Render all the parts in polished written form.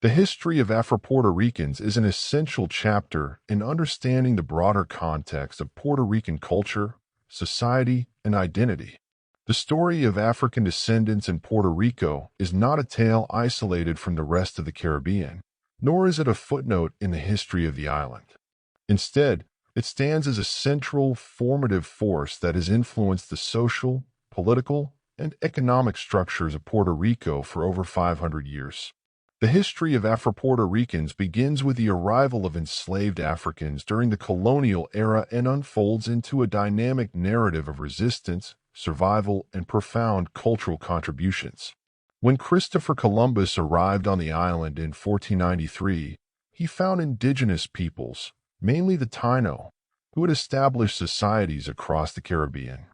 The history of Afro-Puerto Ricans is an essential chapter in understanding the broader context of Puerto Rican culture, society, and identity. The story of African descendants in Puerto Rico is not a tale isolated from the rest of the Caribbean, nor is it a footnote in the history of the island. Instead, it stands as a central, formative force that has influenced the social, political, and economic structures of Puerto Rico for over 500 years. The history of Afro-Puerto Ricans begins with the arrival of enslaved Africans during the colonial era and unfolds into a dynamic narrative of resistance, survival, and profound cultural contributions. When Christopher Columbus arrived on the island in 1493, he found indigenous peoples, mainly the Taino, who had established societies across the Caribbean.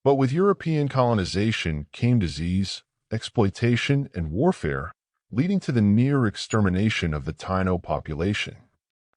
But with European colonization came disease, exploitation, and warfare, leading to the near extermination of the Taino population.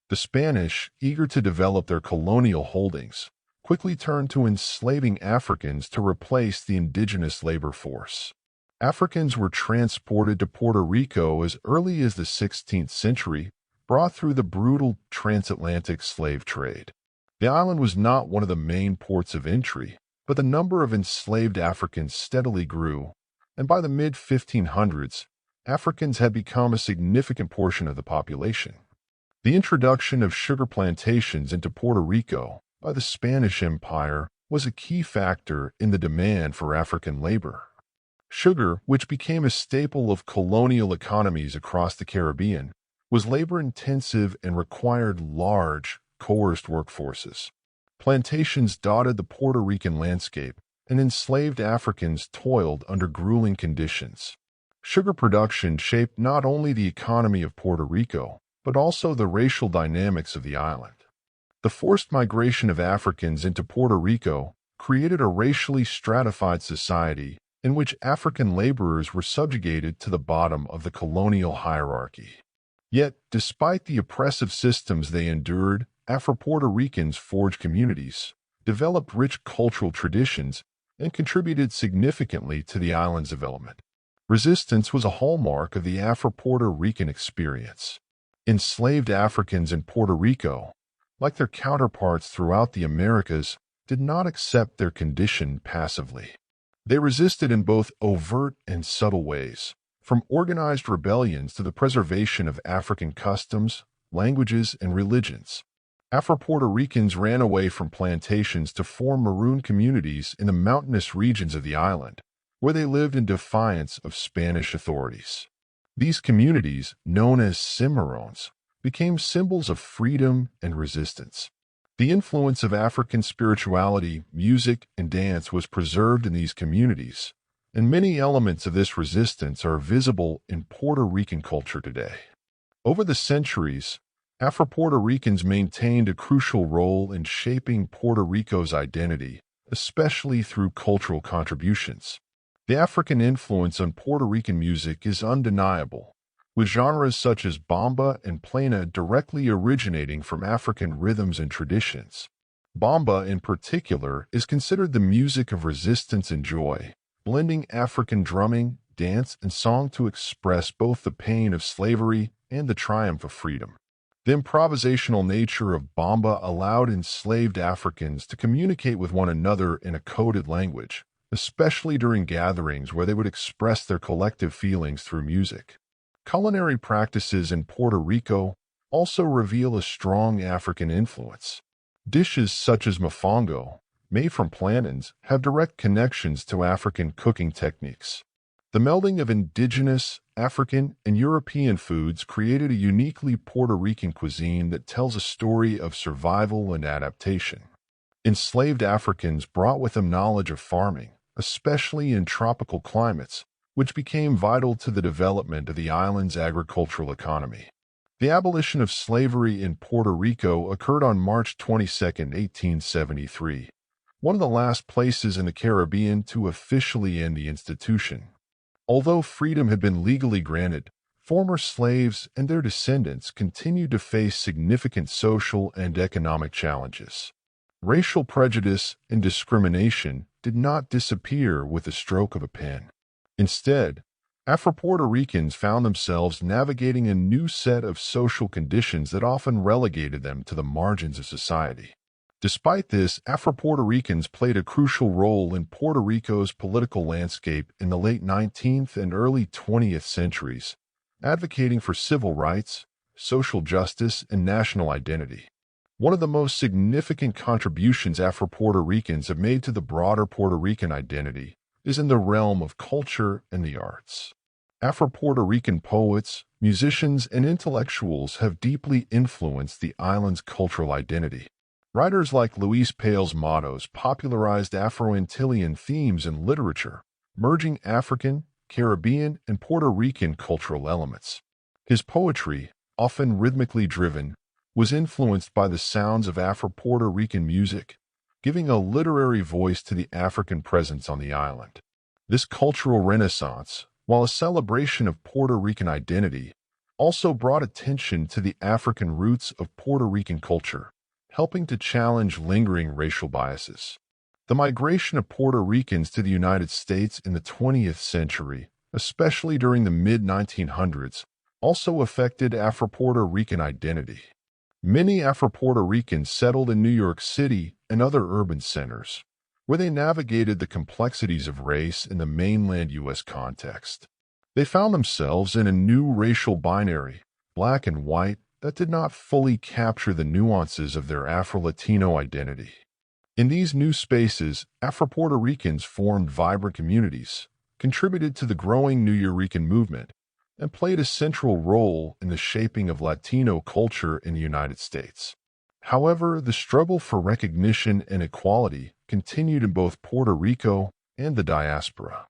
The Spanish, eager to develop their colonial holdings, quickly turned to enslaving Africans to replace the indigenous labor force. Africans were transported to Puerto Rico as early as the 16th century, brought through the brutal transatlantic slave trade. The island was not one of the main ports of entry, but the number of enslaved Africans steadily grew, and by the mid-1500s, Africans had become a significant portion of the population. The introduction of sugar plantations into Puerto Rico by the Spanish Empire was a key factor in the demand for African labor. Sugar, which became a staple of colonial economies across the Caribbean, was labor-intensive and required large, coerced workforces. Plantations dotted the Puerto Rican landscape, and enslaved Africans toiled under grueling conditions. Sugar production shaped not only the economy of Puerto Rico, but also the racial dynamics of the island. The forced migration of Africans into Puerto Rico created a racially stratified society in which African laborers were subjugated to the bottom of the colonial hierarchy. Yet, despite the oppressive systems they endured, Afro-Puerto Ricans forged communities, developed rich cultural traditions, and contributed significantly to the island's development. Resistance was a hallmark of the Afro-Puerto Rican experience. Enslaved Africans in Puerto Rico, like their counterparts throughout the Americas, did not accept their condition passively. They resisted in both overt and subtle ways, from organized rebellions to the preservation of African customs, languages, and religions. Afro-Puerto Ricans ran away from plantations to form maroon communities in the mountainous regions of the island, where they lived in defiance of Spanish authorities. These communities, known as cimarrones, became symbols of freedom and resistance. The influence of African spirituality, music, and dance was preserved in these communities, and many elements of this resistance are visible in Puerto Rican culture today. Over the centuries, Afro-Puerto Ricans maintained a crucial role in shaping Puerto Rico's identity, especially through cultural contributions. The African influence on Puerto Rican music is undeniable, with genres such as bomba and plena directly originating from African rhythms and traditions. Bomba, in particular, is considered the music of resistance and joy, blending African drumming, dance, and song to express both the pain of slavery and the triumph of freedom. The improvisational nature of bomba allowed enslaved Africans to communicate with one another in a coded language, especially during gatherings where they would express their collective feelings through music. Culinary practices in Puerto Rico also reveal a strong African influence. Dishes such as mofongo, made from plantains, have direct connections to African cooking techniques. The melding of indigenous, African, and European foods created a uniquely Puerto Rican cuisine that tells a story of survival and adaptation. Enslaved Africans brought with them knowledge of farming, especially in tropical climates, which became vital to the development of the island's agricultural economy. The abolition of slavery in Puerto Rico occurred on March 22, 1873, one of the last places in the Caribbean to officially end the institution. Although freedom had been legally granted, former slaves and their descendants continued to face significant social and economic challenges. Racial prejudice and discrimination did not disappear with the stroke of a pen. Instead, Afro-Puerto Ricans found themselves navigating a new set of social conditions that often relegated them to the margins of society. Despite this, Afro-Puerto Ricans played a crucial role in Puerto Rico's political landscape in the late 19th and early 20th centuries, advocating for civil rights, social justice, and national identity. One of the most significant contributions Afro-Puerto Ricans have made to the broader Puerto Rican identity is in the realm of culture and the arts. Afro-Puerto Rican poets, musicians, and intellectuals have deeply influenced the island's cultural identity. Writers like Luis Pales Matos popularized Afro-Antillean themes in literature, merging African, Caribbean, and Puerto Rican cultural elements. His poetry, often rhythmically driven, was influenced by the sounds of Afro-Puerto Rican music, giving a literary voice to the African presence on the island. This cultural renaissance, while a celebration of Puerto Rican identity, also brought attention to the African roots of Puerto Rican culture, helping to challenge lingering racial biases. The migration of Puerto Ricans to the United States in the 20th century, especially during the mid-1900s, also affected Afro-Puerto Rican identity. Many Afro-Puerto Ricans settled in New York City and other urban centers, where they navigated the complexities of race in the mainland U.S. context. They found themselves in a new racial binary, black and white, that did not fully capture the nuances of their Afro-Latino identity. In these new spaces, Afro-Puerto Ricans formed vibrant communities, contributed to the growing New Yorican movement, and played a central role in the shaping of Latino culture in the United States. However, the struggle for recognition and equality continued in both Puerto Rico and the diaspora.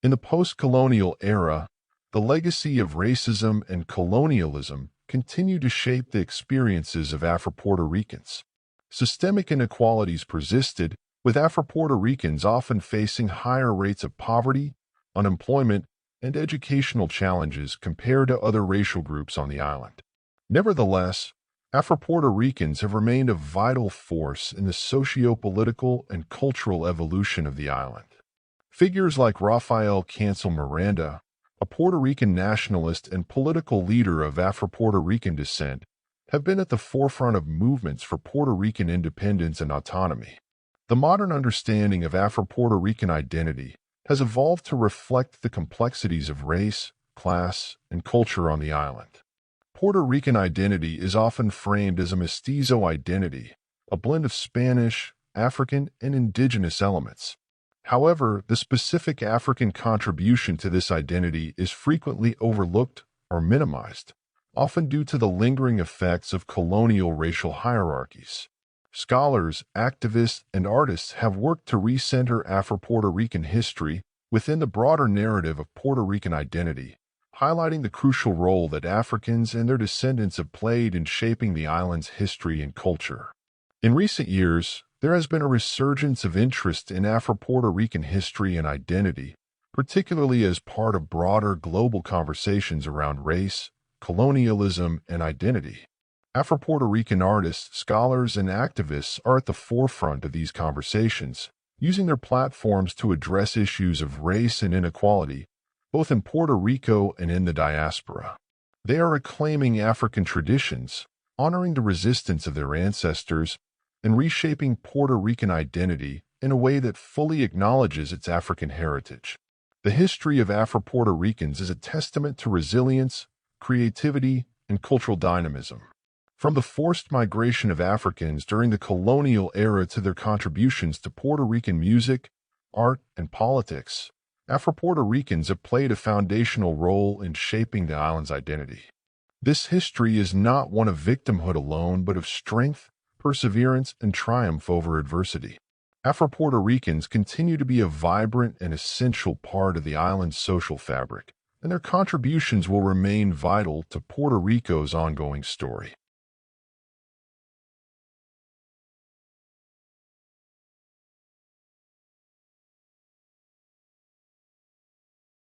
In the post-colonial era, the legacy of racism and colonialism continued to shape the experiences of Afro-Puerto Ricans. Systemic inequalities persisted, with Afro-Puerto Ricans often facing higher rates of poverty, unemployment, and educational challenges compared to other racial groups on the island. Nevertheless, Afro-Puerto Ricans have remained a vital force in the socio-political and cultural evolution of the island. Figures like Rafael Cancel Miranda, a Puerto Rican nationalist and political leader of Afro-Puerto Rican descent, have been at the forefront of movements for Puerto Rican independence and autonomy. The modern understanding of Afro-Puerto Rican identity has evolved to reflect the complexities of race, class, and culture on the island. Puerto Rican identity is often framed as a mestizo identity, a blend of Spanish, African, and indigenous elements. However, the specific African contribution to this identity is frequently overlooked or minimized, often due to the lingering effects of colonial racial hierarchies. Scholars, activists, and artists have worked to recenter Afro-Puerto Rican history within the broader narrative of Puerto Rican identity, highlighting the crucial role that Africans and their descendants have played in shaping the island's history and culture. In recent years, there has been a resurgence of interest in Afro-Puerto Rican history and identity, particularly as part of broader global conversations around race, colonialism, and identity. Afro-Puerto Rican artists, scholars, and activists are at the forefront of these conversations, using their platforms to address issues of race and inequality, both in Puerto Rico and in the diaspora. They are reclaiming African traditions, honoring the resistance of their ancestors, and reshaping Puerto Rican identity in a way that fully acknowledges its African heritage. The history of Afro-Puerto Ricans is a testament to resilience, creativity, and cultural dynamism. From the forced migration of Africans during the colonial era to their contributions to Puerto Rican music, art, and politics, Afro-Puerto Ricans have played a foundational role in shaping the island's identity. This history is not one of victimhood alone, but of strength, perseverance, and triumph over adversity. Afro-Puerto Ricans continue to be a vibrant and essential part of the island's social fabric, and their contributions will remain vital to Puerto Rico's ongoing story.